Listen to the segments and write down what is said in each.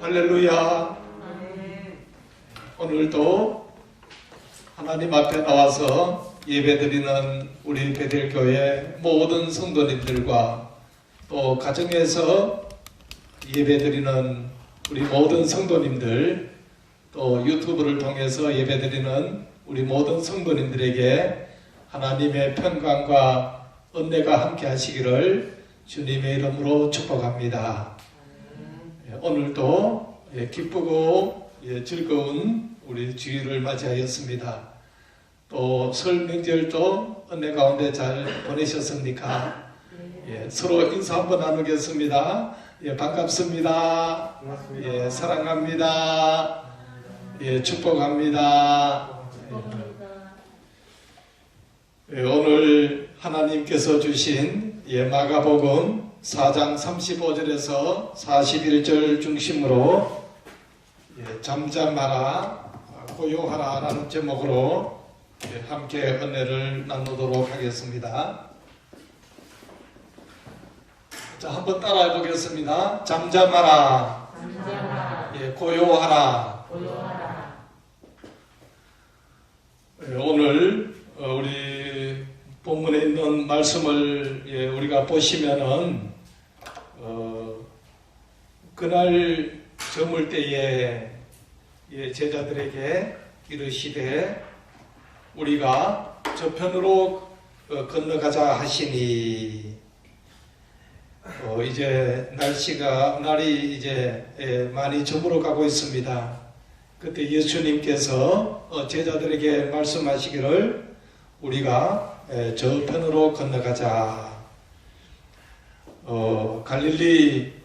할렐루야. 오늘도 하나님 앞에 나와서 예배드리는 우리 베델교회 모든 성도님들과 또 가정에서 예배드리는 우리 모든 성도님들, 또 유튜브를 통해서 예배드리는 우리 모든 성도님들에게 하나님의 평강과 은혜가 함께 하시기를 주님의 이름으로 축복합니다. 오늘도 기쁘고 즐거운 우리 주일을 맞이하였습니다. 또 설 명절도 은혜 가운데 잘 보내셨습니까? 서로 인사 한번 나누겠습니다. 반갑습니다. 고맙습니다. 사랑합니다. 축복합니다. 오늘 하나님께서 주신 마가복음 4장 35절에서 41절 중심으로 잠잠하라 고요하라 라는 제목으로 함께 은혜를 나누도록 하겠습니다. 자, 한번 따라해 보겠습니다. 잠잠하라, 고요하라. 오늘 우리 본문에 있는 말씀을 우리가 보시면은 그날 저물 때에 제자들에게 이르시되 우리가 저편으로 건너가자 하시니, 이제 날이 이제 많이 저물어 가고 있습니다. 그때 예수님께서 제자들에게 말씀하시기를 우리가 저편으로 건너가자. 갈릴리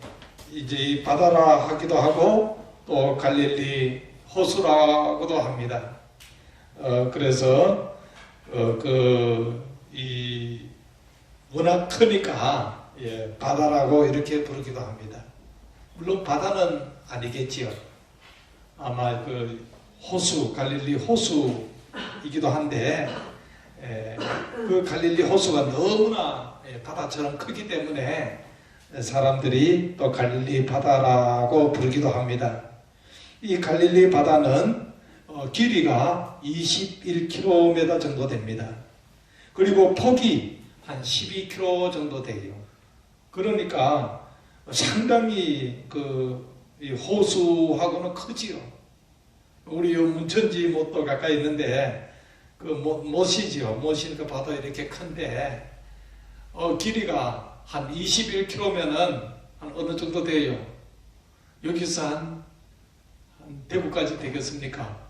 이제 바다라 하기도 하고 또 갈릴리 호수라고도 합니다. 그래서 워낙 크니까 바다라고 이렇게 부르기도 합니다. 물론 바다는 아니겠지요. 아마 호수, 갈릴리 호수이기도 한데 그 갈릴리 호수가 너무나 바다처럼 크기 때문에 사람들이 또 갈릴리 바다라고 부르기도 합니다. 이 갈릴리 바다는 길이가 21km 정도 됩니다. 그리고 폭이 한 12km 정도 돼요. 그러니까 상당히 이 호수하고는 크지요. 우리 문천지 못도 가까이 있는데 못이지요. 못이 그 바다 이렇게 큰데 길이가 한 21km면은 한 어느 정도 돼요? 여기서 한 대구까지 되겠습니까?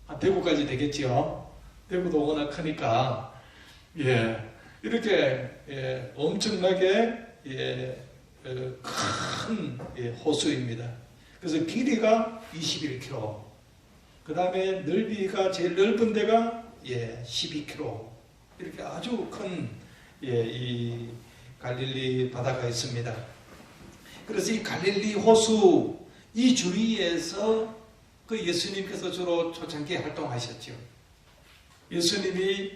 한 대구까지 되겠지요. 대구도 워낙 크니까 이렇게 엄청나게 큰 호수입니다. 그래서 길이가 21km, 그 다음에 넓이가 제일 넓은 데가 12km, 이렇게 아주 큰 이 갈릴리 바다가 있습니다. 그래서 이 갈릴리 호수 이 주위에서 예수님께서 주로 초창기에 활동하셨죠. 예수님이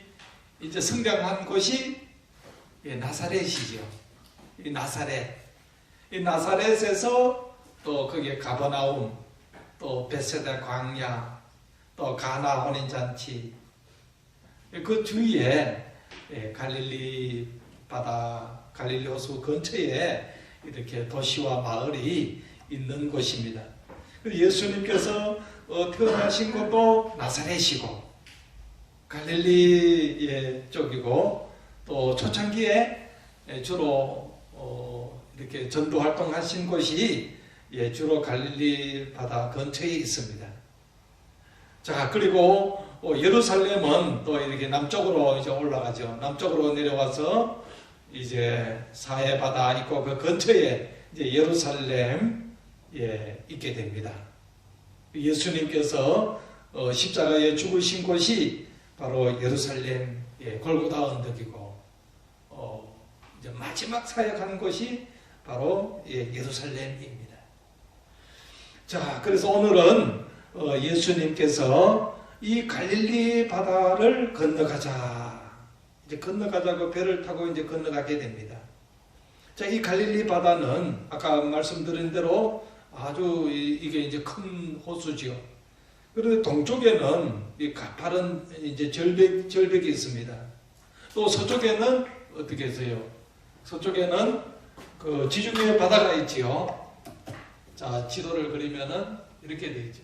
이제 성장한 곳이 나사렛이죠. 이 나사렛에서 또 거기에 가버나움, 또 베세다 광야, 또 가나 혼인잔치, 그 주위에 갈릴리 바다, 갈릴리 호수 근처에 이렇게 도시와 마을이 있는 곳입니다. 예수님께서 태어나신 곳도 나사렛이고 갈릴리 쪽이고, 또 초창기에 주로 이렇게 전도 활동하신 곳이 주로 갈릴리 바다 근처에 있습니다. 자, 그리고 예루살렘은 또 이렇게 남쪽으로 이제 올라가죠. 남쪽으로 내려와서 이제 사해 바다 있고 그 근처에 이제 예루살렘 있게 됩니다. 예수님께서 십자가에 죽으신 곳이 바로 예루살렘 골고다 언덕이고, 이제 마지막 사역하는 곳이 바로 예루살렘입니다. 자, 그래서 오늘은 예수님께서 이 갈릴리 바다를 건너가자, 이제 건너가자고 배를 타고 이제 건너가게 됩니다. 자, 이 갈릴리 바다는 아까 말씀드린 대로 아주 이게 이제 큰 호수죠. 그런데 동쪽에는 이 가파른 이제 절벽이 있습니다. 또 서쪽에는 어떻게 했어요? 서쪽에는 그 지중해 바다가 있지요. 자, 지도를 그리면은 이렇게 되어 있죠.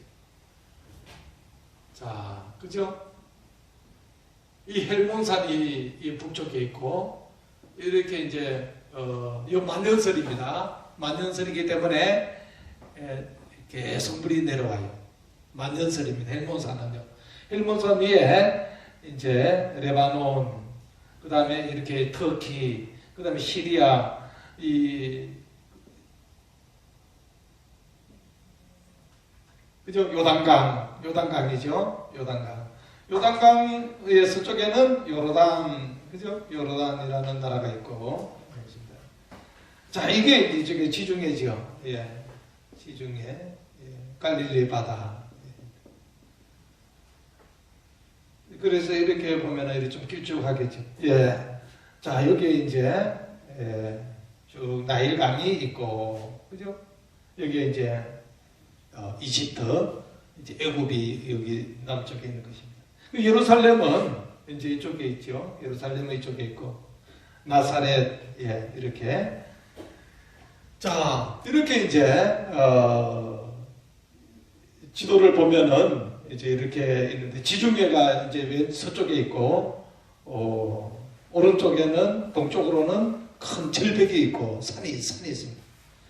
자, 그죠? 이 헬몬산이 이 북쪽에 있고, 이렇게 이제, 이 만년설입니다. 만년설이기 때문에 계속 물이 내려와요. 만년설입니다. 헬몬산은요. 헬몬산 위에 이제 레바논, 그 다음에 이렇게 터키, 그 다음에 시리아, 그죠? 요단강이죠. 요단강의 서쪽에는 요르단, 그죠? 요르단이라는 나라가 있고. 자, 이게 이제 지중해죠. 예. 지중해. 예. 갈릴리 바다. 예. 그래서 이렇게 보면은 이렇게 좀 길쭉하겠죠. 예. 자, 여기 이제, 쭉 나일강이 있고, 그죠? 여기 이제, 이집트, 이제 애굽이 여기 남쪽에 있는 것입니다. 예루살렘은 이제 이쪽에 있죠. 예루살렘은 이쪽에 있고, 나사렛, 예, 이렇게. 자, 이렇게 이제, 지도를 보면은 이제 이렇게 있는데, 지중해가 이제 왼 서쪽에 있고, 오른쪽에는, 동쪽으로는 큰 절벽이 있고, 산이 있습니다.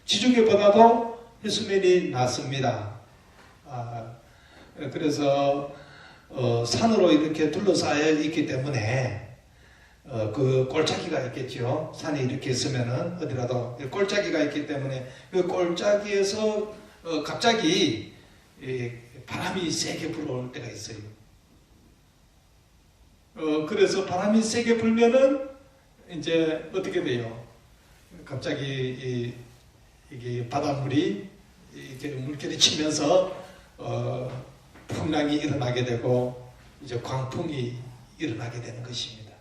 지중해보다도 해수면이 낮습니다. 그래서 산으로 이렇게 둘러싸여 있기 때문에 그 골짜기가 있겠죠. 산이 이렇게 있으면은 어디라도 골짜기가 있기 때문에 그 골짜기에서 갑자기 바람이 세게 불어올 때가 있어요. 그래서 바람이 세게 불면은 이제 어떻게 돼요? 갑자기 이게 바닷물이 이렇게 물결이 치면서 풍랑이 일어나게 되고 이제 광풍이 일어나게 되는 것입니다.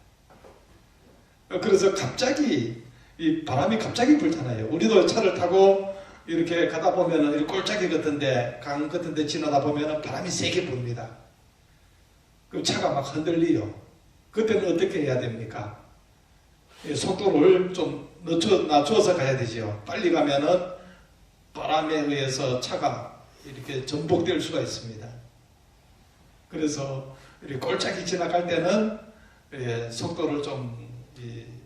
그래서 갑자기 이 바람이 갑자기 불잖아요. 우리도 차를 타고 이렇게 가다 보면은 이 골짜기 같은데 강 같은데 지나다 보면은 바람이 세게 불니다. 그럼 차가 막 흔들리요. 그때는 어떻게 해야 됩니까? 속도를 좀 낮춰서 가야 되죠. 빨리 가면은 바람에 의해서 차가 이렇게 전복될 수가 있습니다. 그래서 골짜기 지나갈 때는 속도를 좀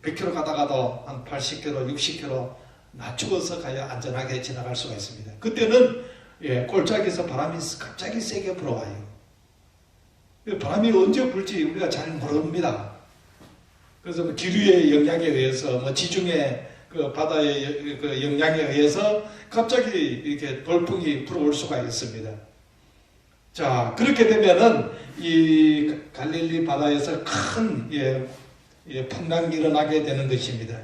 100km 가다가도 한 80km, 60km 낮추어서 가야 안전하게 지나갈 수가 있습니다. 그때는 골짜기에서 바람이 갑자기 세게 불어와요. 바람이 언제 불지 우리가 잘 모릅니다. 그래서 기류의 영향에 의해서 지중해 그 바다의 그 영향에 의해서 갑자기 이렇게 돌풍이 불어올 수가 있습니다. 자, 그렇게 되면은 이 갈릴리 바다에서 큰 풍랑이 일어나게 되는 것입니다.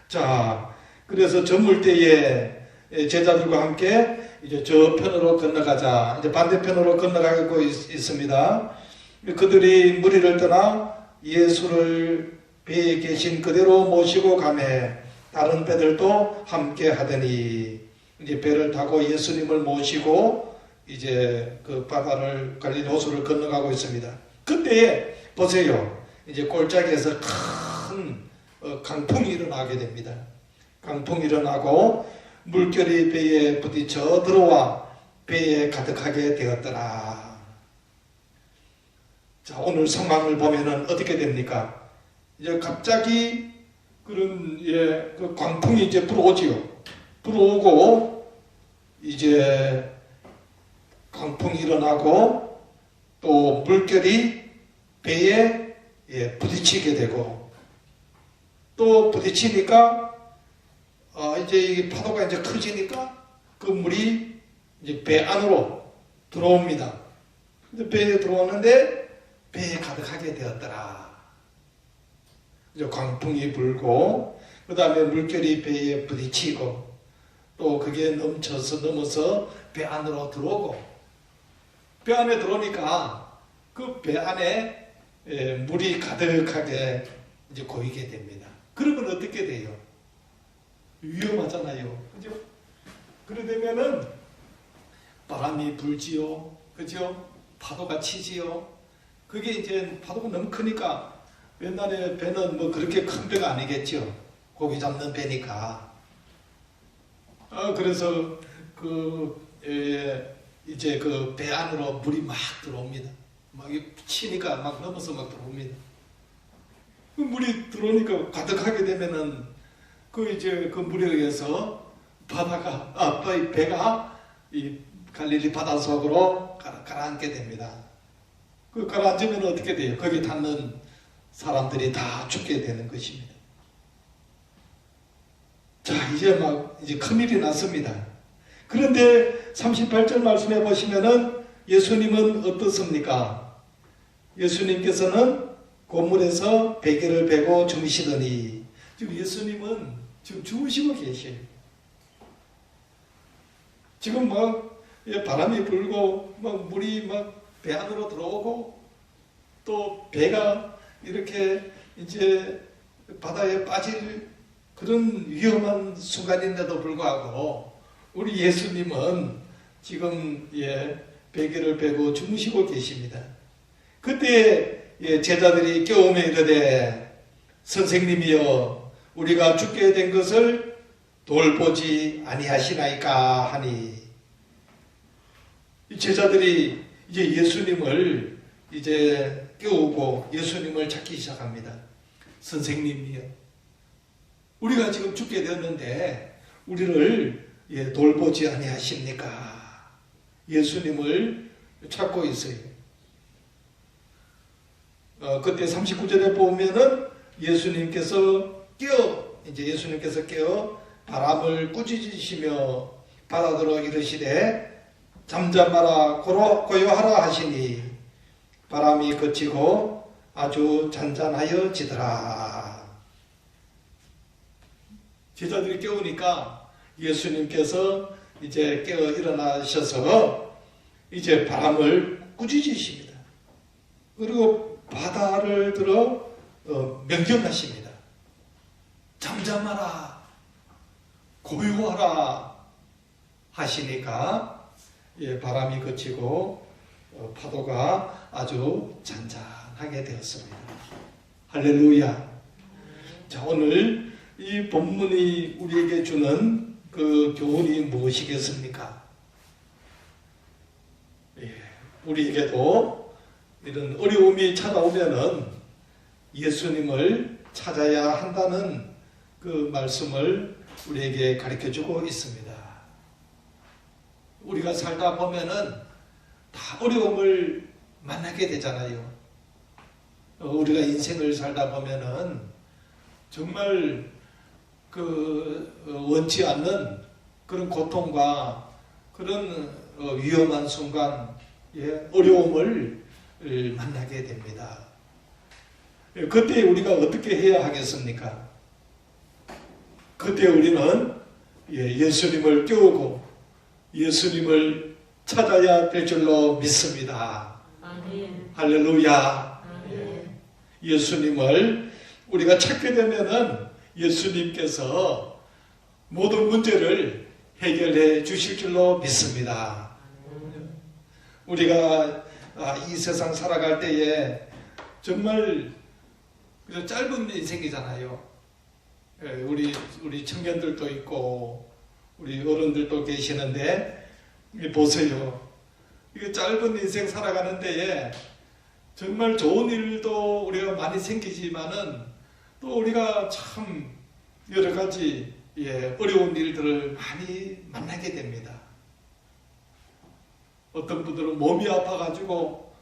자, 그래서 저물 때에 제자들과 함께 이제 저 편으로 건너가자. 이제 반대편으로 건너가고 있습니다. 그들이 무리를 떠나 예수를 배에 계신 그대로 모시고 가매 다른 배들도 함께 하더니 이제 배를 타고 예수님을 모시고 이제 그 바다를 갈릴리 호수를 건너가고 있습니다. 그때에 보세요. 이제 골짜기에서 큰 강풍이 일어나게 됩니다. 강풍이 일어나고 물결이 배에 부딪혀 들어와 배에 가득하게 되었더라. 자, 오늘 상황을 보면은 어떻게 됩니까? 이제 갑자기 그런 그 광풍이 이제 불어오지요. 불어오고 이제 강풍이 일어나고 또 물결이 배에 부딪히게 되고 또 부딪히니까 이제 이 파도가 이제 커지니까 그 물이 이제 배 안으로 들어옵니다. 근데 배에 들어오는데 배에 가득하게 되었더라. 이제 광풍이 불고 그 다음에 물결이 배에 부딪히고 또 그게 넘어서 배 안으로 들어오고 배 안에 들어오니까 그 배 안에 물이 가득하게 이제 고이게 됩니다. 그러면 어떻게 돼요? 위험하잖아요. 그죠? 그래 되면은 바람이 불지요. 그죠? 파도가 치지요. 그게 이제 파도가 너무 크니까 옛날에 배는 뭐 그렇게 큰 배가 아니겠죠. 고기 잡는 배니까. 그래서 이제 그 배 안으로 물이 막 들어옵니다. 막 치니까 막 넘어서 막 들어옵니다. 그 물이 들어오니까 가득하게 되면은 이제 그 물에 의해서 배가 이 갈릴리 바다 속으로 가라앉게 됩니다. 그 가라앉으면 어떻게 돼요? 거기 닿는 사람들이 다 죽게 되는 것입니다. 자, 이제 큰일이 났습니다. 그런데 38절 말씀해 보시면은 예수님은 어떻습니까? 예수님께서는 고물에서 베개를 베고 주무시더니, 지금 예수님은 지금 주무시고 계셔요. 지금 막 바람이 불고 막 물이 막 배 안으로 들어오고 또 배가 이렇게 이제 바다에 빠질 그런 위험한 순간인데도 불구하고 우리 예수님은 지금 베개를 베고 주무시고 계십니다. 그때 제자들이 깨우며 이르되 선생님이여 우리가 죽게 된 것을 돌보지 아니하시나이까 하니, 이 제자들이 이제 예수님을 이제 깨우고 예수님을 찾기 시작합니다. 선생님이요, 우리가 지금 죽게 되었는데 우리를 돌보지 아니하십니까? 예수님을 찾고 있어요. 그때 39절에 보면은 예수님께서 깨어 바람을 꾸짖으시며 바다더러 이르시되 잠잠하라 고요하라 하시니 바람이 그치고 아주 잔잔하여지더라. 제자들이 깨우니까 예수님께서 이제 깨어 일어나셔서 이제 바람을 꾸짖으십니다. 그리고 바다를 들어 명령하십니다. 잠잠하라 고요하라 하시니까 바람이 그치고 파도가 아주 잔잔하게 되었습니다. 할렐루야. 자, 오늘 이 본문이 우리에게 주는 그 교훈이 무엇이겠습니까? 우리에게도 이런 어려움이 찾아오면은 예수님을 찾아야 한다는 그 말씀을 우리에게 가르쳐주고 있습니다. 우리가 살다 보면은 다 어려움을 만나게 되잖아요. 우리가 인생을 살다 보면은 정말 원치 않는 그런 고통과 그런 위험한 순간, 어려움을 만나게 됩니다. 그때 우리가 어떻게 해야 하겠습니까? 그때 우리는 예수님을 깨우고 예수님을 찾아야 될 줄로 믿습니다. 아멘. 할렐루야. 아멘. 예수님을 우리가 찾게 되면은 예수님께서 모든 문제를 해결해 주실 줄로 믿습니다. 우리가 이 세상 살아갈 때에 정말 짧은 인생이잖아요. 우리 청년들도 있고 우리 어른들도 계시는데 보세요. 이거 짧은 인생 살아가는 데에 정말 좋은 일도 우리가 많이 생기지만은 또 우리가 참 여러 가지 어려운 일들을 많이 만나게 됩니다. 어떤 분들은 몸이 아파가지고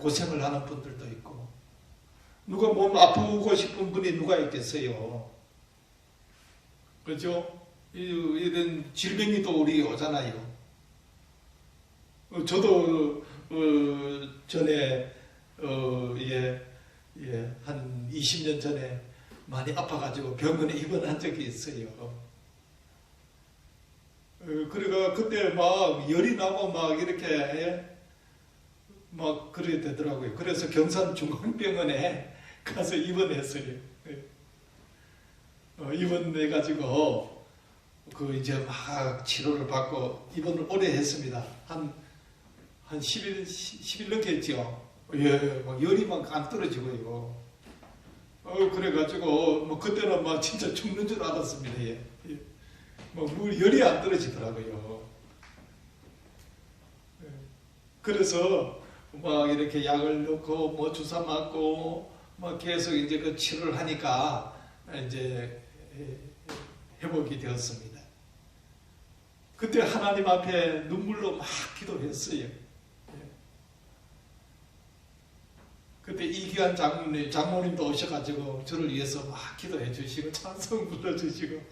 고생을 하는 분들도 있고, 누가 몸 아프고 싶은 분이 누가 있겠어요. 그렇죠? 이런 질병이 또 우리에게 오잖아요. 저도 전에 한 20년 전에 많이 아파가지고 병원에 입원한 적이 있어요. 그래가 그때 막 열이 나고 막 이렇게 막 그래 되더라고요. 그래서 경산중앙병원에 가서 입원했어요. 입원해가지고 그 이제 막 치료를 받고 입원을 오래 했습니다. 한 10일 넘게 했죠. 예, 막 열이 막 안 떨어지고요. 그래가지고 뭐 그때는 막 진짜 죽는 줄 알았습니다. 예. 예. 뭐 열이 안 떨어지더라고요. 예. 그래서 막 이렇게 약을 넣고 뭐 주사 맞고 막 계속 이제 그 치료를 하니까 이제 회복이 되었습니다. 그때 하나님 앞에 눈물로 막 기도했어요. 그때 이기환 장모님도 오셔가지고 저를 위해서 막 기도해 주시고 찬송 불러주시고,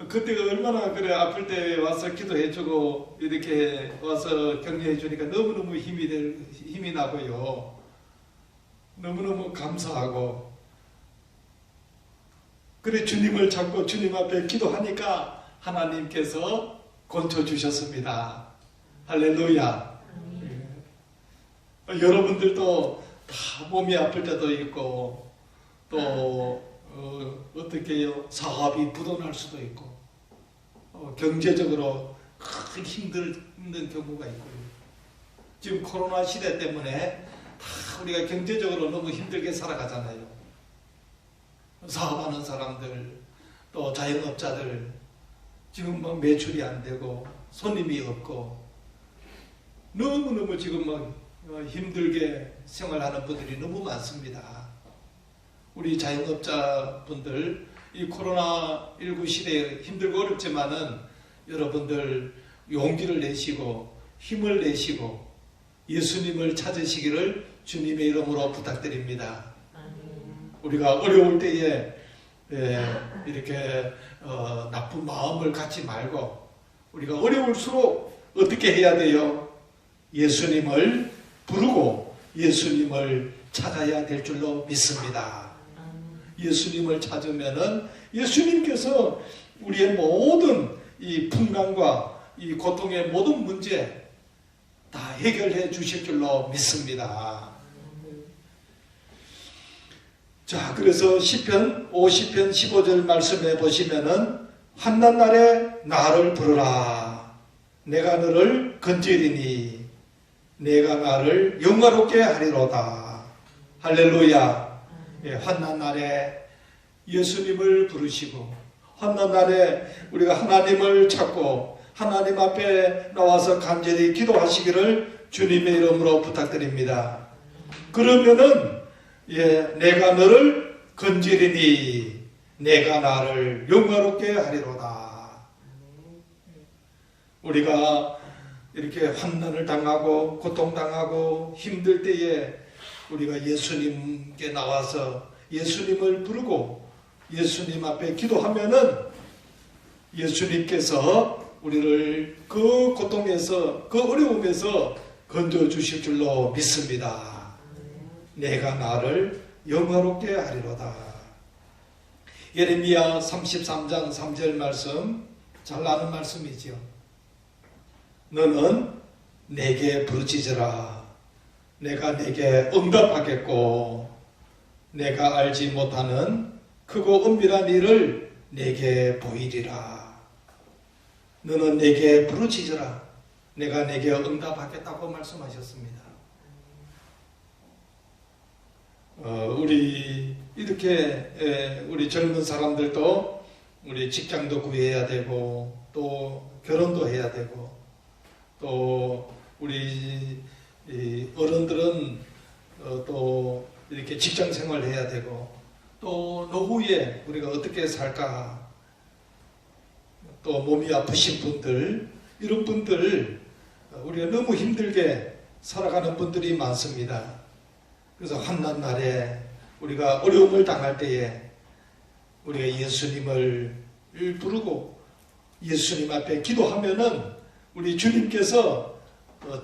그때가 얼마나 그래 아플 때 와서 기도해 주고 이렇게 와서 격려해 주니까 너무너무 힘이 나고요. 너무너무 감사하고, 그래 주님을 찾고 주님 앞에 기도하니까 하나님께서 건져 주셨습니다. 할렐루야. 여러분들도 다 몸이 아플 때도 있고, 또 어떻게 해요? 사업이 부도날 수도 있고, 경제적으로 큰 힘든 경우가 있고요. 지금 코로나 시대 때문에 다 우리가 경제적으로 너무 힘들게 살아가잖아요. 사업하는 사람들, 또 자영업자들 지금 막 매출이 안 되고 손님이 없고 너무너무 지금 막 힘들게 생활하는 분들이 너무 많습니다. 우리 자영업자분들 이 코로나19 시대에 힘들고 어렵지만은 여러분들 용기를 내시고 힘을 내시고 예수님을 찾으시기를 주님의 이름으로 부탁드립니다. 우리가 어려울 때에 이렇게 나쁜 마음을 갖지 말고, 우리가 어려울수록 어떻게 해야 돼요? 예수님을 부르고 예수님을 찾아야 될 줄로 믿습니다. 예수님을 찾으면은 예수님께서 우리의 모든 이 풍랑과 이 고통의 모든 문제 다 해결해 주실 줄로 믿습니다. 자, 그래서 시편 50편 15절 말씀해 보시면은 환난 날에 나를 부르라. 내가 너를 건지리니 내가 나를 영화롭게 하리로다. 할렐루야. 예, 환난 날에 예수님을 부르시고, 환난 날에 우리가 하나님을 찾고 하나님 앞에 나와서 간절히 기도하시기를 주님의 이름으로 부탁드립니다. 그러면은 내가 너를 건지리니 내가 나를 영화롭게 하리로다. 우리가 이렇게 환난을 당하고 고통당하고 힘들 때에 우리가 예수님께 나와서 예수님을 부르고 예수님 앞에 기도하면은 예수님께서 우리를 그 고통에서 그 어려움에서 건져 주실 줄로 믿습니다. 내가 나를 영화롭게 하리로다. 예레미야 33장 3절 말씀 잘 아는 말씀이지요. 너는 내게 부르짖으라. 내가 내게 응답하겠고 내가 알지 못하는 크고 은밀한 일을 내게 보이리라. 너는 내게 부르짖으라. 내가 내게 응답하겠다고 말씀하셨습니다. 우리 이렇게 우리 젊은 사람들도 우리 직장도 구해야 되고 또 결혼도 해야 되고 또 우리 어른들은 또 이렇게 직장 생활을 해야 되고 또 노후에 우리가 어떻게 살까, 또 몸이 아프신 분들, 이런 분들 우리가 너무 힘들게 살아가는 분들이 많습니다. 그래서 환난 날에 우리가 어려움을 당할 때에 우리가 예수님을 부르고 예수님 앞에 기도하면은 우리 주님께서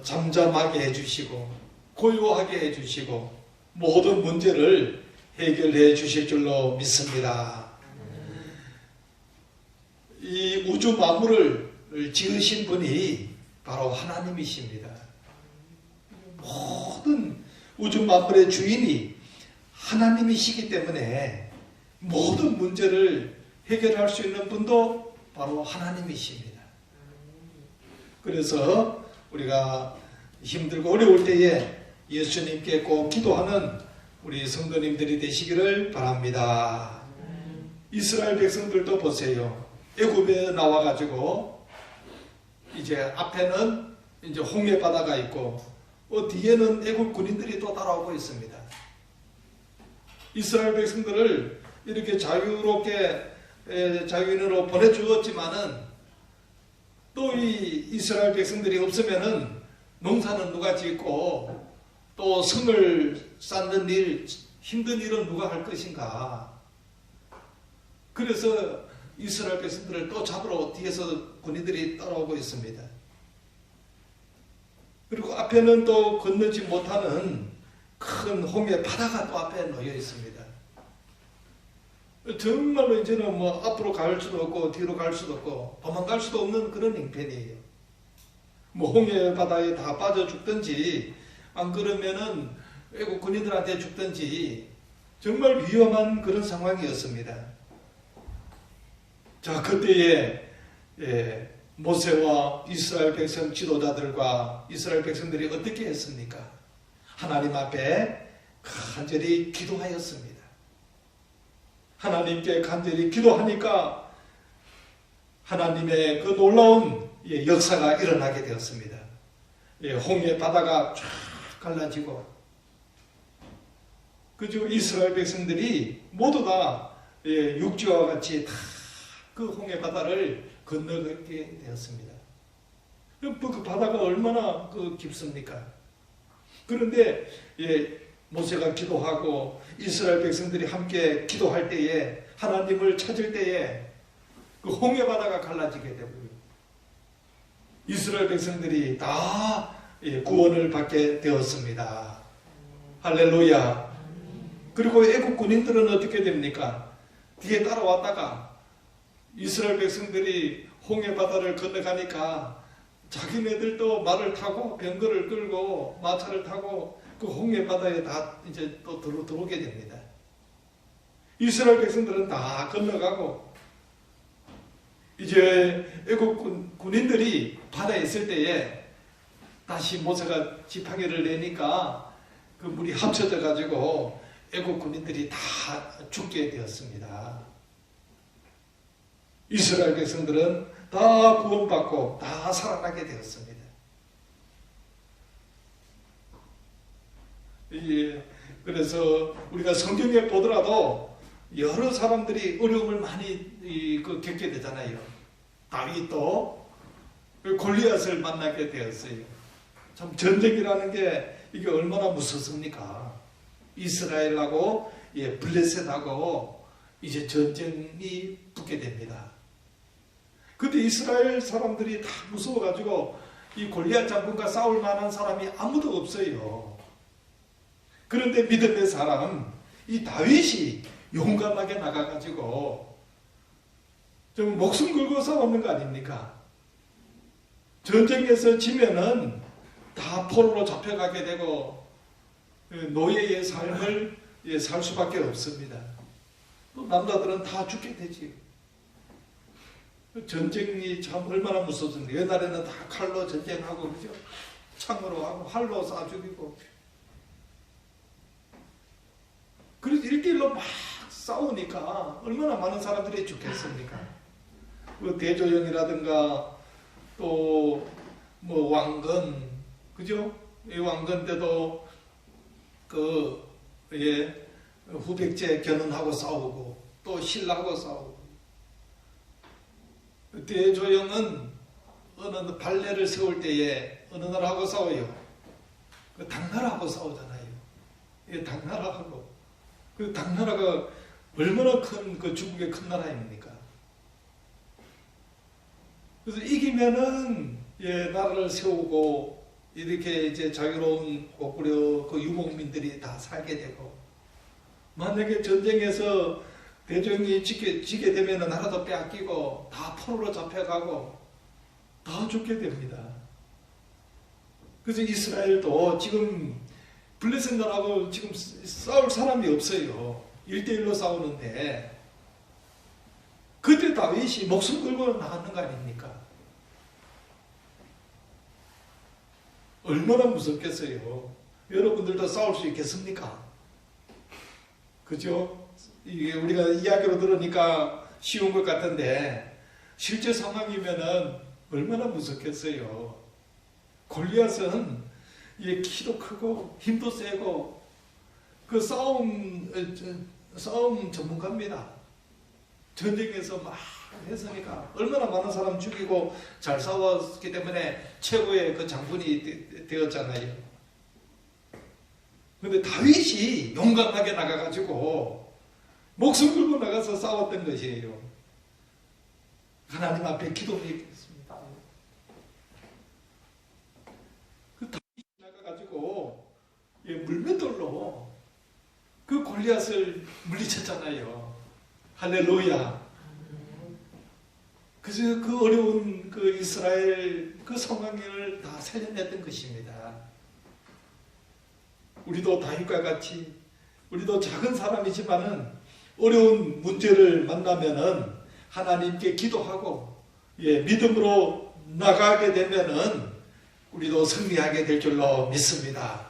잠잠하게 해주시고 고요하게 해주시고 모든 문제를 해결해 주실 줄로 믿습니다. 이 우주 만물을 지으신 분이 바로 하나님이십니다. 모든 우주 만물의 주인이 하나님이시기 때문에 모든 문제를 해결할 수 있는 분도 바로 하나님이십니다. 그래서 우리가 힘들고 어려울 때에 예수님께 꼭 기도하는 우리 성도님들이 되시기를 바랍니다. 이스라엘 백성들도 보세요. 애굽에 나와가지고 이제 앞에는 이제 홍해 바다가 있고 뒤에는 애굽 군인들이 또 따라오고 있습니다. 이스라엘 백성들을 이렇게 자유롭게 자유인으로 보내주었지만은 또 이 이스라엘 백성들이 없으면은 농사는 누가 짓고 또 성을 쌓는 일, 힘든 일은 누가 할 것인가. 그래서 이스라엘 백성들을 또 잡으러 뒤에서 군인들이 따라오고 있습니다. 그리고 앞에는 또 건너지 못하는 큰 홍해 바다가 또 앞에 놓여 있습니다. 정말로 이제는 뭐 앞으로 갈 수도 없고 뒤로 갈 수도 없고 도망갈 수도 없는 그런 형편이에요. 뭐 홍해 바다에 다 빠져 죽든지 안 그러면은 애국 군인들한테 죽든지 정말 위험한 그런 상황이었습니다. 자, 그때에 모세와 이스라엘 백성 지도자들과 이스라엘 백성들이 어떻게 했습니까? 하나님 앞에 간절히 기도하였습니다. 하나님께 간절히 기도하니까 하나님의 그 놀라운 역사가 일어나게 되었습니다. 홍해 바다가 쫙 갈라지고 그저 이스라엘 백성들이 모두 다 육지와 같이 다 그 홍해 바다를 건너게 되었습니다. 그 바다가 얼마나 깊습니까? 그런데 모세가 기도하고 이스라엘 백성들이 함께 기도할 때에 하나님을 찾을 때에 그 홍해 바다가 갈라지게 되고요. 이스라엘 백성들이 다 구원을 받게 되었습니다. 할렐루야. 그리고 애국 군인들은 어떻게 됩니까? 뒤에 따라왔다가 이스라엘 백성들이 홍해 바다를 건너가니까 자기네들도 말을 타고 병거를 끌고 마차를 타고 그 홍해 바다에 다 이제 또 들어오게 됩니다. 이스라엘 백성들은 다 건너가고 이제 애국 군인들이 바다에 있을 때에 다시 모세가 지팡이를 내니까 그 물이 합쳐져 가지고 애국 군인들이 다 죽게 되었습니다. 이스라엘 백성들은 다 구원받고 다 살아나게 되었습니다. 그래서 우리가 성경에 보더라도 여러 사람들이 어려움을 많이 겪게 되잖아요. 다윗도 골리앗을 만나게 되었어요. 참 전쟁이라는 게 이게 얼마나 무섭습니까? 이스라엘하고 블레셋하고 이제 전쟁이 붙게 됩니다. 그때 이스라엘 사람들이 다 무서워가지고 이 골리앗 장군과 싸울 만한 사람이 아무도 없어요. 그런데 믿음의 사람 이 다윗이 용감하게 나가가지고 좀 목숨 걸고 싸우는 거 아닙니까? 전쟁에서 지면은 다 포로로 잡혀가게 되고 노예의 삶을 살 수밖에 없습니다. 또 남자들은 다 죽게 되지. 전쟁이 참 얼마나 무섭습니까? 옛날에는 다 칼로 전쟁하고 그죠? 창으로 하고 활로 쏴 죽이고. 그래서 1대1로 막 싸우니까 얼마나 많은 사람들이 죽겠습니까? 그 대조영이라든가 또 뭐 왕건 그죠? 이 왕건 때도 후백제 견훤하고 싸우고 또 신라하고 싸우고 대조영은 어느 발레를 세울 때에 어느 나라하고 싸워요? 그 당나라하고 싸우잖아요. 당나라하고 그 당나라가 얼마나 큰 그 중국의 큰 나라입니까? 그래서 이기면은 나라를 세우고 이렇게 이제 자유로운 고구려 그 유목민들이 다 살게 되고 만약에 전쟁에서 대종이 지게 되면 나라도 빼앗기고 다 포로로 잡혀가고 다 죽게 됩니다. 그래서 이스라엘도 지금 블레셋 나라하고 지금 싸울 사람이 없어요. 1대1로 싸우는데 그때 다윗이 목숨 걸고 나갔는 거 아닙니까? 얼마나 무섭겠어요. 여러분들도 싸울 수 있겠습니까? 그죠? 이게 우리가 이야기로 들으니까 쉬운 것 같은데 실제 상황이면은 얼마나 무섭겠어요. 골리앗은 키도 크고 힘도 세고 그 싸움 전문가입니다. 전쟁에서 막 했으니까 얼마나 많은 사람 죽이고 잘 싸웠기 때문에 최고의 그 장군이 되었잖아요. 근데 다윗이 용감하게 나가가지고 목숨 걸고 나가서 싸웠던 것이에요. 하나님 앞에 기도했습니다. 그 다윗이 나가가지고 물맷돌로 그 골리앗을 물리쳤잖아요. 할렐루야. 그래서 그 어려운 그 이스라엘 그 상황을 다 살려냈던 것입니다. 우리도 다윗과 같이 우리도 작은 사람이지만은 어려운 문제를 만나면은 하나님께 기도하고 믿음으로 나가게 되면은 우리도 승리하게 될 줄로 믿습니다.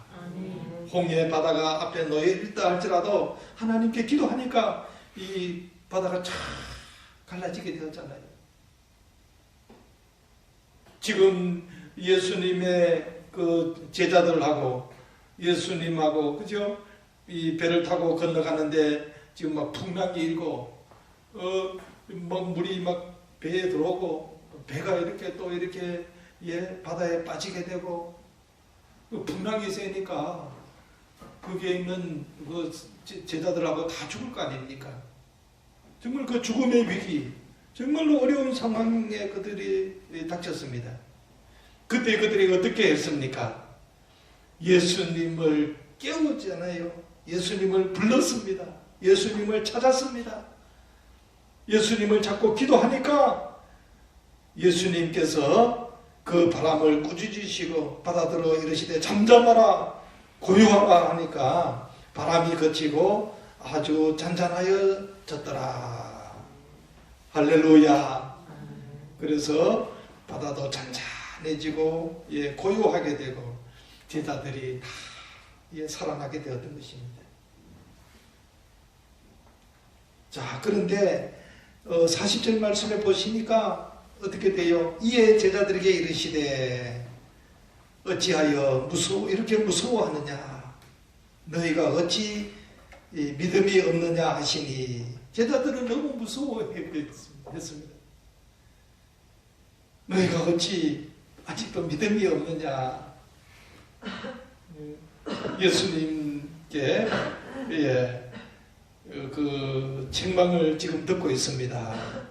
홍해 바다가 앞에 놓여 있다 할지라도 하나님께 기도하니까 이 바다가 쫙 갈라지게 되었잖아요. 지금 예수님의 그 제자들하고 예수님하고 그죠? 이 배를 타고 건너가는데 지금 막 풍랑이 일고 막 물이 막 배에 들어오고 배가 이렇게 또 이렇게 바다에 빠지게 되고 풍랑이 세니까 거기에 있는 그 제자들하고 다 죽을 거 아닙니까? 정말 그 죽음의 위기, 정말로 어려운 상황에 그들이 닥쳤습니다. 그때 그들이 어떻게 했습니까? 예수님을 깨우잖아요. 예수님을 불렀습니다. 예수님을 찾았습니다. 예수님을 찾고 기도하니까 예수님께서 그 바람을 꾸짖으시고 바다들어 이르시되 잠잠하라 고요하라 하니까 바람이 그치고 아주 잔잔하여졌더라. 할렐루야. 그래서 바다도 잔잔해지고 고요하게 되고 제자들이 다 살아나게 되었던 것입니다. 자, 그런데 40절 말씀에 보시니까 어떻게 돼요? 이에 제자들에게 이르시되 어찌하여 이렇게 무서워하느냐? 너희가 어찌 믿음이 없느냐 하시니 제자들은 너무 무서워했습니다. 너희가 어찌 아직도 믿음이 없느냐? 예수님께 그 책망을 지금 듣고 있습니다.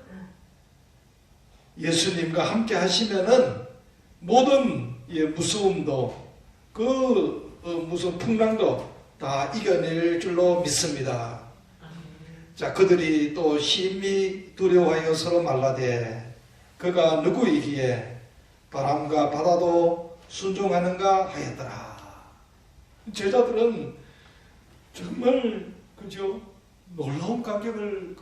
예수님과 함께 하시면은 모든 무서움도 무슨 풍랑도 다 이겨낼 줄로 믿습니다. 자, 그들이 또 심히 두려워하여 서로 말라되 그가 누구이기에 바람과 바다도 순종하는가 하였더라. 제자들은 정말 그죠? 놀라운 감격을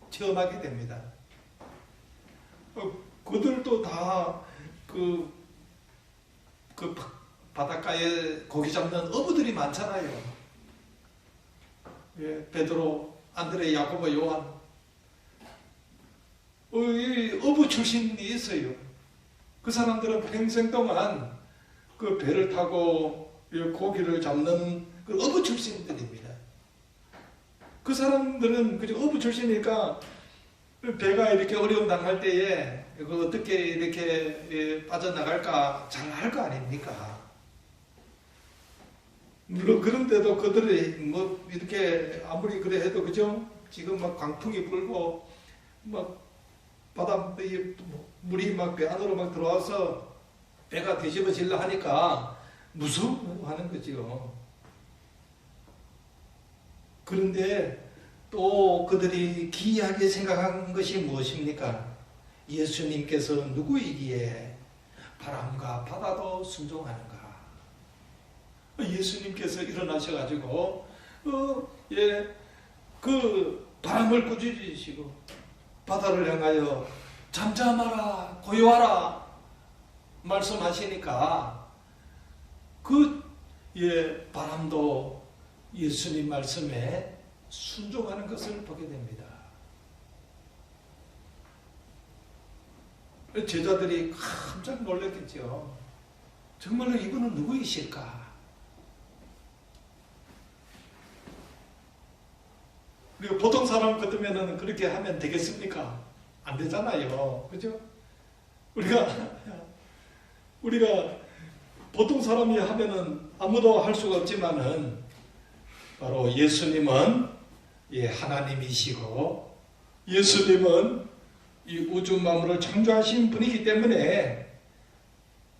체험하게 됩니다. 그들도 다 그 바닷가에 고기 잡는 어부들이 많잖아요. 베드로, 안드레, 야고보, 요한. 어부 출신이 있어요. 그 사람들은 평생 동안 그 배를 타고 고기를 잡는 그 어부 출신들입니다. 그 사람들은 그저 어부 출신이니까 배가 이렇게 어려움 당할 때에 어떻게 이렇게 빠져나갈까 잘 알 거 아닙니까? 물론 그런데도 그들이 이렇게 아무리 그래 해도 그죠? 지금 막 강풍이 불고 막 바다 물이 막 배 안으로 막 들어와서 배가 뒤집어질라 하니까 무서워하는 거죠. 그런데 또 그들이 기이하게 생각한 것이 무엇입니까? 예수님께서 누구이기에 바람과 바다도 순종하는가? 예수님께서 일어나셔가지고 그 바람을 꾸짖으시고 바다를 향하여 잠잠하라 고요하라 말씀하시니까 바람도 예수님 말씀에 순종하는 것을 보게 됩니다. 제자들이 깜짝 놀랐겠죠. 정말로 이분은 누구이실까? 우리가 보통 사람 같으면 그렇게 하면 되겠습니까? 안 되잖아요. 그죠? 우리가 보통 사람이 하면은 아무도 할 수가 없지만은 바로 예수님은 하나님이시고 예수님은 이 우주 만물을 창조하신 분이기 때문에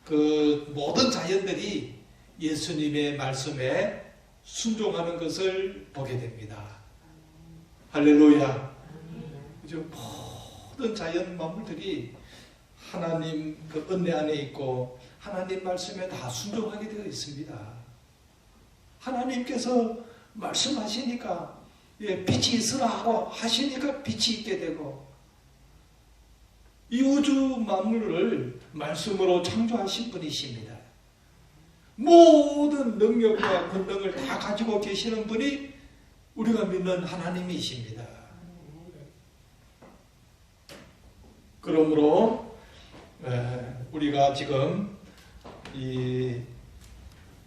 그 모든 자연들이 예수님의 말씀에 순종하는 것을 보게 됩니다. 할렐루야. 그죠? 모든 자연 만물들이 하나님 그 은혜 안에 있고 하나님 말씀에 다 순종하게 되어 있습니다. 하나님께서 말씀하시니까 빛이 있으라 하고 하시니까 빛이 있게 되고 이 우주 만물을 말씀으로 창조하신 분이십니다. 모든 능력과 권능을 다 가지고 계시는 분이 우리가 믿는 하나님이십니다. 그러므로 우리가 지금 이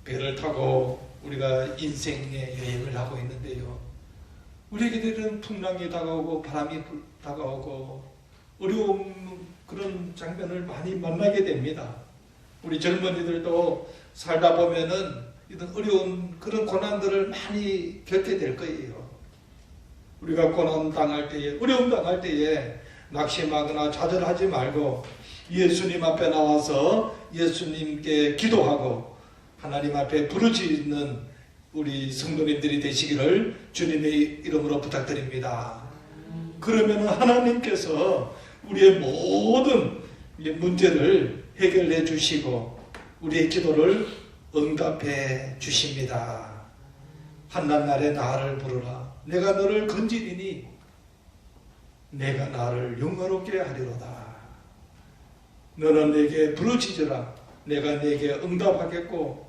배를 타고 우리가 인생의 여행을 하고 있는데요. 우리에게는 풍랑이 다가오고 바람이 다가오고 어려운 그런 장면을 많이 만나게 됩니다. 우리 젊은이들도 살다 보면은 이런 어려운 그런 고난들을 많이 겪게 될 거예요. 우리가 고난 당할 때에, 어려움 당할 때에 낙심하거나 좌절하지 말고 예수님 앞에 나와서 예수님께 기도하고 하나님 앞에 부르짖는 우리 성도님들이 되시기를 주님의 이름으로 부탁드립니다. 그러면 하나님께서 우리의 모든 문제를 해결해 주시고 우리의 기도를 응답해 주십니다. 한낱날에 나를 부르라. 내가 너를 건지리니 내가 나를 영화롭게 하리로다. 너는 내게 부르짖으라. 내가 내게 응답하겠고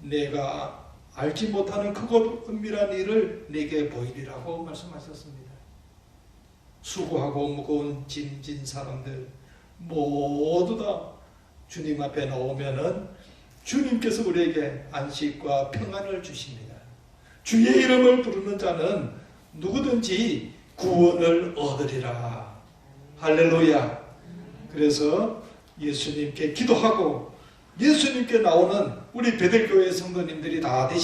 내가 알지 못하는 크고 은밀한 일을 내게 보이리라고 말씀하셨습니다. 수고하고 무거운 짐 진 사람들 모두 다 주님 앞에 나오면은 주님께서 우리에게 안식과 평안을 주십니다. 주의 이름을 부르는 자는 누구든지 구원을 얻으리라. 할렐루야. 그래서 예수님께 기도하고 예수님께 나오는 우리 베들교회 성도님들이 다 되시